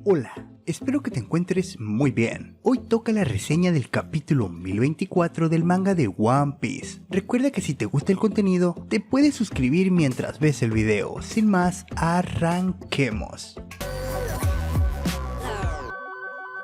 Hola, espero que te encuentres muy bien. Hoy toca la reseña del capítulo 1024 del manga de One Piece. Recuerda que si te gusta el contenido, te puedes suscribir mientras ves el video. Sin más, arranquemos.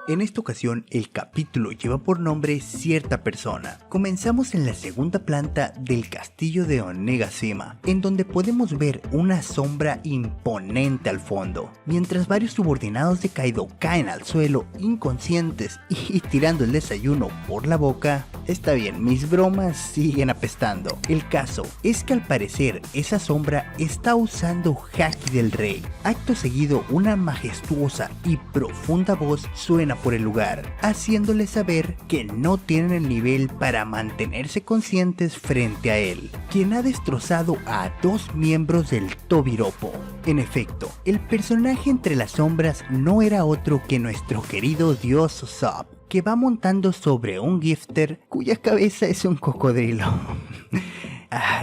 En esta ocasión, el capítulo lleva por nombre Cierta Persona. Comenzamos en la segunda planta del castillo de Onigashima, en donde podemos ver una sombra imponente al fondo, mientras varios subordinados de Kaido caen al suelo inconscientes y tirando el desayuno por la boca. Está bien, mis bromas siguen apestando. El caso es que al parecer esa sombra está usando Haki del Rey. Acto seguido, una majestuosa y profunda voz suena por el lugar, haciéndoles saber que no tienen el nivel para mantenerse conscientes frente a él, quien ha destrozado a 2 miembros del Tobiropo. En efecto, el personaje entre las sombras no era otro que nuestro querido dios Usopp, que va montando sobre un Gifter cuya cabeza es un cocodrilo.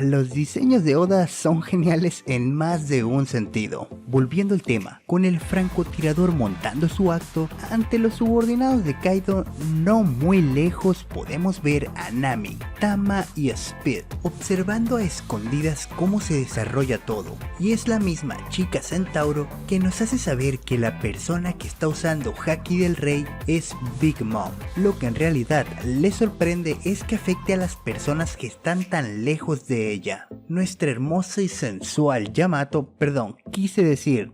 Los diseños de Oda son geniales en más de un sentido. Volviendo al tema, con el francotirador montando su acto, ante los subordinados de Kaido, no muy lejos podemos ver a Nami, Tama y Speed, observando a escondidas cómo se desarrolla todo. Y es la misma chica Centauro que nos hace saber que la persona que está usando Haki del Rey es Big Mom. Lo que en realidad le sorprende es que afecte a las personas que están tan lejos de ella. Nuestra hermosa y sensual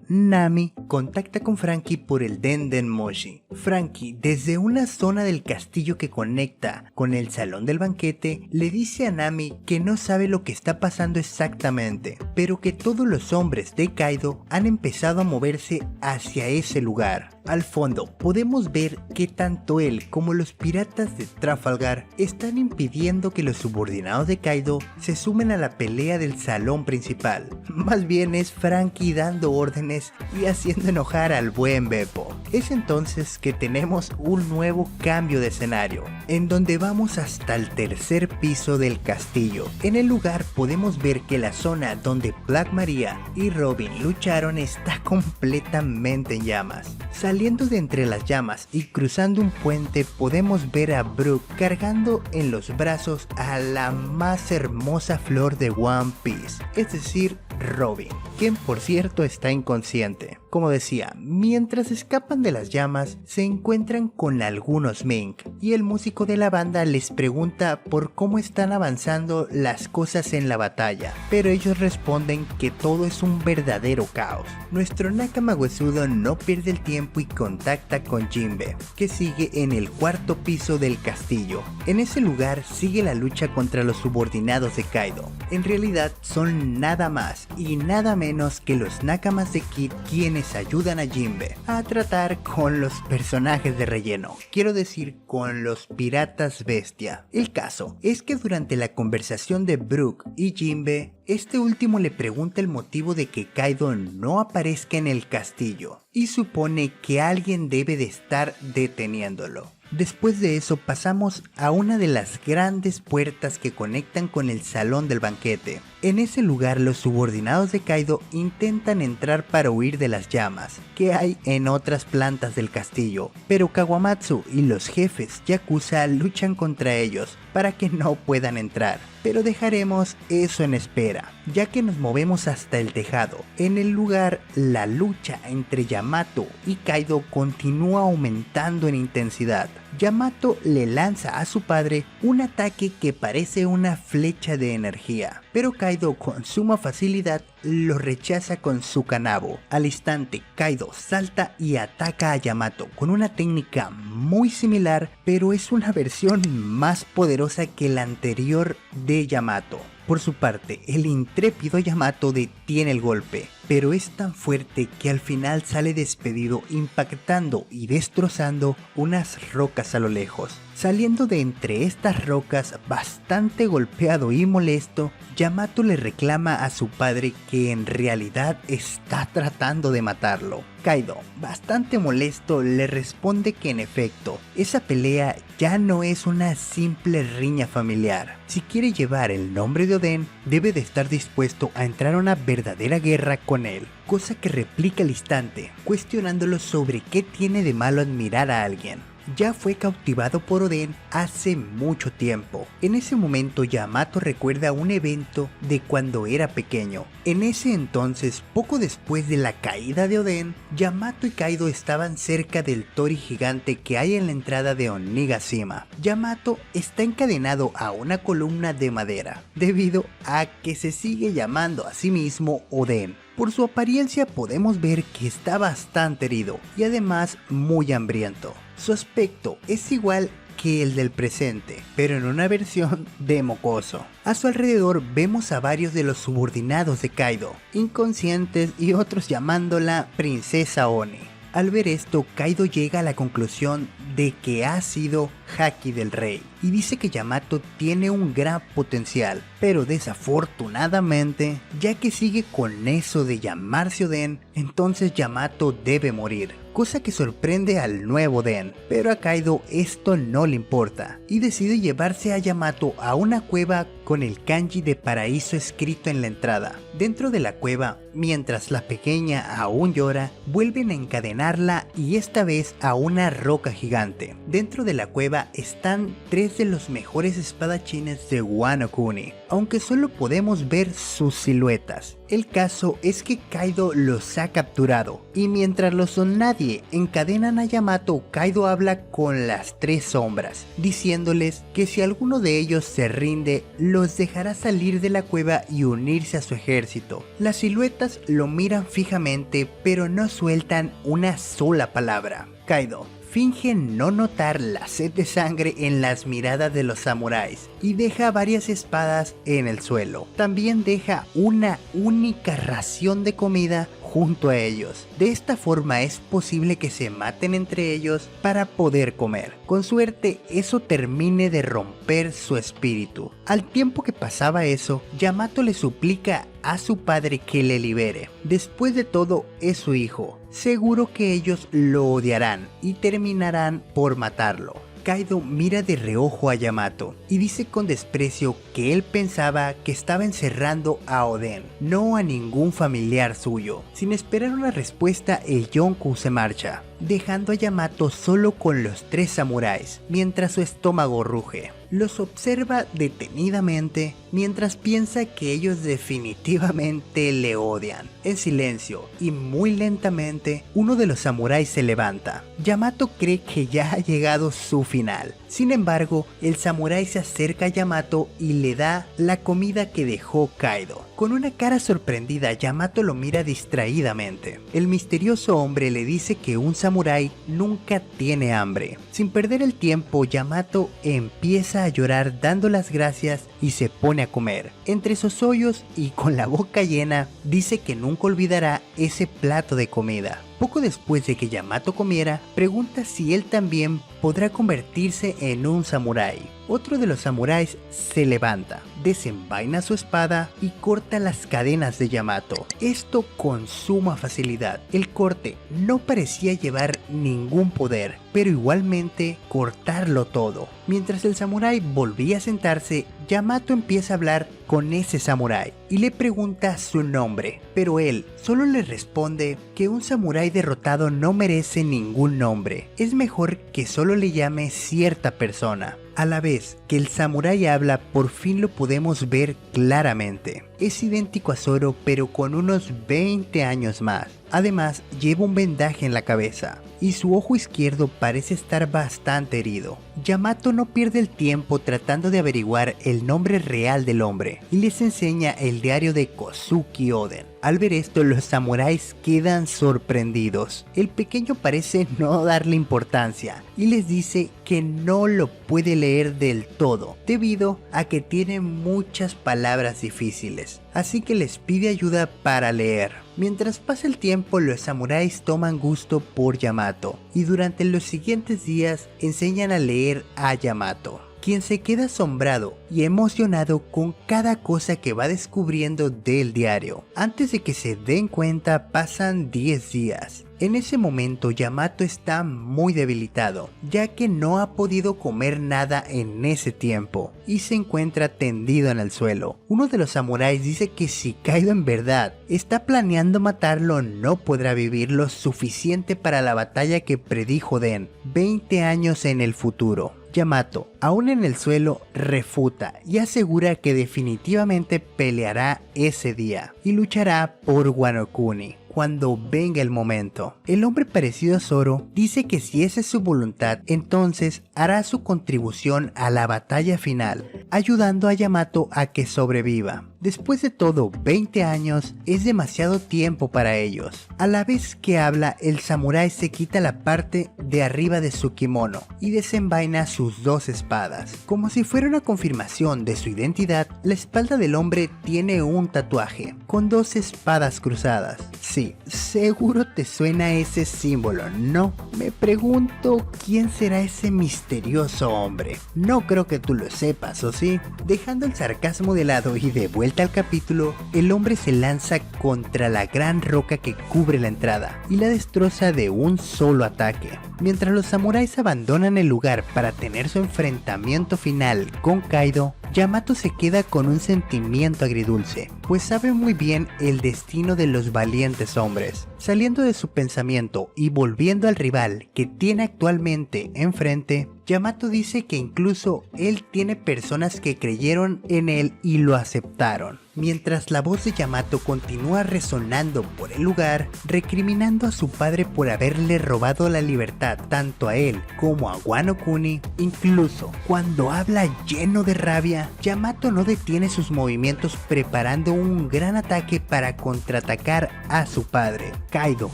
Nami contacta con Franky por el Denden Moshi. Franky, desde una zona del castillo que conecta con el salón del banquete, le dice a Nami que no sabe lo que está pasando exactamente, pero que todos los hombres de Kaido han empezado a moverse hacia ese lugar. Al fondo podemos ver que tanto él como los piratas de Trafalgar están impidiendo que los subordinados de Kaido se sumen a la pelea del salón principal. Más bien es Franky dando órdenes y haciendo enojar al buen Beppo. Es entonces que tenemos un nuevo cambio de escenario, en donde vamos hasta el tercer piso del castillo. En el lugar podemos ver que la zona donde Black Maria y Robin lucharon está completamente en llamas. Saliendo de entre las llamas y cruzando un puente podemos ver a Brook cargando en los brazos a la más hermosa flor de One Piece, es decir, Robin, quien por cierto está inconsciente. Como decía, mientras escapan de las llamas se encuentran con algunos Mink y el músico de la banda les pregunta por cómo están avanzando las cosas en la batalla, pero ellos responden que todo es un verdadero caos. Nuestro Nakama huesudo no pierde el tiempo y contacta con Jinbe, que sigue en el cuarto piso del castillo. En ese lugar sigue la lucha contra los subordinados de Kaido. En realidad son nada más y nada menos que los Nakamas de Kid quienes ayudan a Jinbe a tratar con los personajes de relleno, quiero decir con los piratas bestia. El caso es que durante la conversación de Brook y Jinbe, este último le pregunta el motivo de que Kaido no aparezca en el castillo y supone que alguien debe de estar deteniéndolo. Después de eso pasamos a una de las grandes puertas que conectan con el salón del banquete. En ese lugar los subordinados de Kaido intentan entrar para huir de las llamas que hay en otras plantas del castillo, pero Kawamatsu y los jefes Yakuza luchan contra ellos para que no puedan entrar. Pero dejaremos eso en espera, ya que nos movemos hasta el tejado. En el lugar, la lucha entre Yamato y Kaido continúa aumentando en intensidad. Yamato le lanza a su padre un ataque que parece una flecha de energía, pero Kaido con suma facilidad lo rechaza con su kanabo. Al instante, Kaido salta y ataca a Yamato con una técnica muy similar, pero es una versión más poderosa que la anterior de Yamato. Por su parte, el intrépido Yamato detiene el golpe, pero es tan fuerte que al final sale despedido, impactando y destrozando unas rocas a lo lejos. Saliendo de entre estas rocas, bastante golpeado y molesto, Yamato le reclama a su padre que en realidad está tratando de matarlo. Kaido, bastante molesto, le responde que en efecto, esa pelea ya no es una simple riña familiar. Si quiere llevar el nombre de Oden, debe de estar dispuesto a entrar a una verdadera guerra con con él, cosa que replica al instante, cuestionándolo sobre qué tiene de malo admirar a alguien. Ya fue cautivado por Oden hace mucho tiempo. En ese momento Yamato recuerda un evento de cuando era pequeño. En ese entonces, poco después de la caída de Oden, Yamato y Kaido estaban cerca del Tori gigante que hay en la entrada de Onigashima. Yamato está encadenado a una columna de madera, debido a que se sigue llamando a sí mismo Oden. Por su apariencia podemos ver que está bastante herido y además muy hambriento. Su aspecto es igual que el del presente, pero en una versión de mocoso. A su alrededor vemos a varios de los subordinados de Kaido, inconscientes y otros llamándola Princesa Oni. Al ver esto, Kaido llega a la conclusión de que ha sido Haki del Rey y dice que Yamato tiene un gran potencial, pero desafortunadamente, ya que sigue con eso de llamarse Oden, entonces Yamato debe morir, cosa que sorprende al nuevo Oden, pero a Kaido esto no le importa y decide llevarse a Yamato a una cueva con el kanji de paraíso escrito en la entrada. Dentro de la cueva, mientras la pequeña aún llora, vuelven a encadenarla y esta vez a una roca gigante. Dentro de la cueva están 3 de los mejores espadachines de Wano Kuni, aunque solo podemos ver sus siluetas. El caso es que Kaido los ha capturado y mientras los son nadie encadenan a Yamato, Kaido habla con las 3 sombras, diciéndoles que si alguno de ellos se rinde, los dejará salir de la cueva y unirse a su ejército. Las siluetas lo miran fijamente pero no sueltan una sola palabra. Kaido finge no notar la sed de sangre en las miradas de los samuráis y deja varias espadas en el suelo. También deja una única ración de comida junto a ellos. De esta forma es posible que se maten entre ellos para poder comer. Con suerte eso termine de romper su espíritu. Al tiempo que pasaba eso, Yamato le suplica a su padre que le libere. Después de todo es su hijo. Seguro que ellos lo odiarán y terminarán por matarlo. Kaido mira de reojo a Yamato y dice con desprecio que él pensaba que estaba encerrando a Oden, no a ningún familiar suyo. Sin esperar una respuesta, el Yonkou se marcha, dejando a Yamato solo con los 3 samuráis, mientras su estómago ruge. Los observa detenidamente mientras piensa que ellos definitivamente le odian. En silencio y muy lentamente, uno de los samuráis se levanta. Yamato cree que ya ha llegado su final. Sin embargo, el samurái se acerca a Yamato y le da la comida que dejó Kaido. Con una cara sorprendida, Yamato lo mira distraídamente. El misterioso hombre le dice que un samurái nunca tiene hambre. Sin perder el tiempo, Yamato empieza a llorar dando las gracias y se pone a comer. Entre sollozos y con la boca llena, dice que nunca olvidará ese plato de comida. Poco después de que Yamato comiera, pregunta si él también podrá convertirse en un samurái. Otro de los samuráis se levanta, desenvaina su espada y corta las cadenas de Yamato. Esto con suma facilidad. El corte no parecía llevar ningún poder, pero igualmente cortarlo todo. Mientras el samurái volvía a sentarse, Yamato empieza a hablar con ese samurái y le pregunta su nombre, pero él solo le responde que un samurái derrotado no merece ningún nombre. Es mejor que solo le llame cierta persona. A la vez que el samurái habla, por fin lo podemos ver claramente. Es idéntico a Zoro, pero con unos 20 años más. Además, lleva un vendaje en la cabeza y su ojo izquierdo parece estar bastante herido. Yamato no pierde el tiempo tratando de averiguar el nombre real del hombre y les enseña el diario de Kozuki Oden. Al ver esto, los samuráis quedan sorprendidos. El pequeño parece no darle importancia y les dice que no lo puede leer del todo debido a que tiene muchas palabras difíciles, así que les pide ayuda para leer. Mientras pasa el tiempo, los samuráis toman gusto por Yamato y durante los siguientes días enseñan a leer a Yamato, quien se queda asombrado y emocionado con cada cosa que va descubriendo del diario. Antes de que se den cuenta, pasan 10 días. En ese momento Yamato está muy debilitado, ya que no ha podido comer nada en ese tiempo y se encuentra tendido en el suelo. Uno de los samuráis dice que si Kaido en verdad está planeando matarlo, no podrá vivir lo suficiente para la batalla que predijo Den 20 años en el futuro. Yamato, aún en el suelo, refuta y asegura que definitivamente peleará ese día y luchará por Wano Kuni cuando venga el momento. El hombre parecido a Zoro dice que si esa es su voluntad, entonces hará su contribución a la batalla final, ayudando a Yamato a que sobreviva. Después de todo, 20 años es demasiado tiempo para ellos. A la vez que habla, el samurái se quita la parte de arriba de su kimono y desenvaina sus 2 espadas. Como si fuera una confirmación de su identidad, la espalda del hombre tiene un tatuaje con 2 espadas cruzadas. Sí, seguro te suena ese símbolo, ¿no? Me pregunto quién será ese misterioso hombre. No creo que tú lo sepas, ¿o sí? Dejando el sarcasmo de lado y de vuelta al capítulo, el hombre se lanza contra la gran roca que cubre la entrada y la destroza de un solo ataque. Mientras los samuráis abandonan el lugar para tener su enfrentamiento final con Kaido, Yamato se queda con un sentimiento agridulce, pues sabe muy bien el destino de los valientes hombres. Saliendo de su pensamiento y volviendo al rival que tiene actualmente enfrente, Yamato dice que incluso él tiene personas que creyeron en él y lo aceptaron. Mientras la voz de Yamato continúa resonando por el lugar, recriminando a su padre por haberle robado la libertad tanto a él como a Wano Kuni, incluso cuando habla lleno de rabia, Yamato no detiene sus movimientos preparando un gran ataque para contraatacar a su padre. Kaido,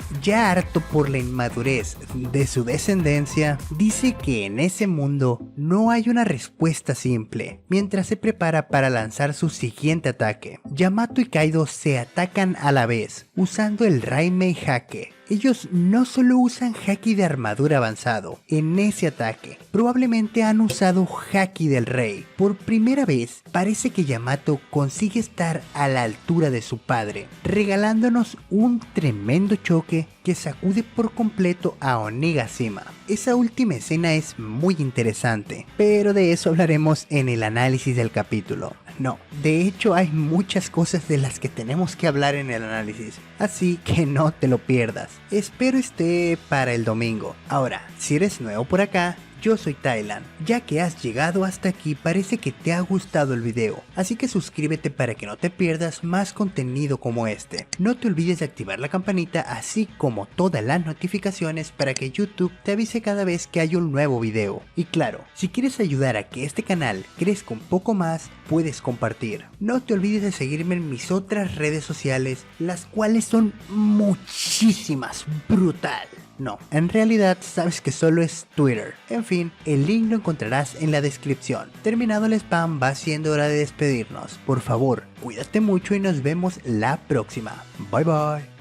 ya harto por la inmadurez de su descendencia, dice que en ese mundo no hay una respuesta simple, mientras se prepara para lanzar su siguiente ataque. Yamato y Kaido se atacan a la vez, usando el Raimei Hake. Ellos no solo usan haki de armadura avanzado en ese ataque, probablemente han usado haki del rey. Por primera vez, parece que Yamato consigue estar a la altura de su padre, regalándonos un tremendo choque que sacude por completo a Onigashima. Esa última escena es muy interesante, pero de eso hablaremos en el análisis del capítulo. No, de hecho hay muchas cosas de las que tenemos que hablar en el análisis, así que no te lo pierdas. Espero esté para el domingo. Ahora, si eres nuevo por acá, yo soy Thailand. Ya que has llegado hasta aquí, parece que te ha gustado el video, así que suscríbete para que no te pierdas más contenido como este. No te olvides de activar la campanita, así como todas las notificaciones para que YouTube te avise cada vez que hay un nuevo video. Y claro, si quieres ayudar a que este canal crezca un poco más, puedes compartir. No te olvides de seguirme en mis otras redes sociales, las cuales son muchísimas, brutal. No, en realidad sabes que solo es Twitter. En fin, el link lo encontrarás en la descripción. Terminado el spam, va siendo hora de despedirnos. Por favor, cuídate mucho y nos vemos la próxima. Bye bye.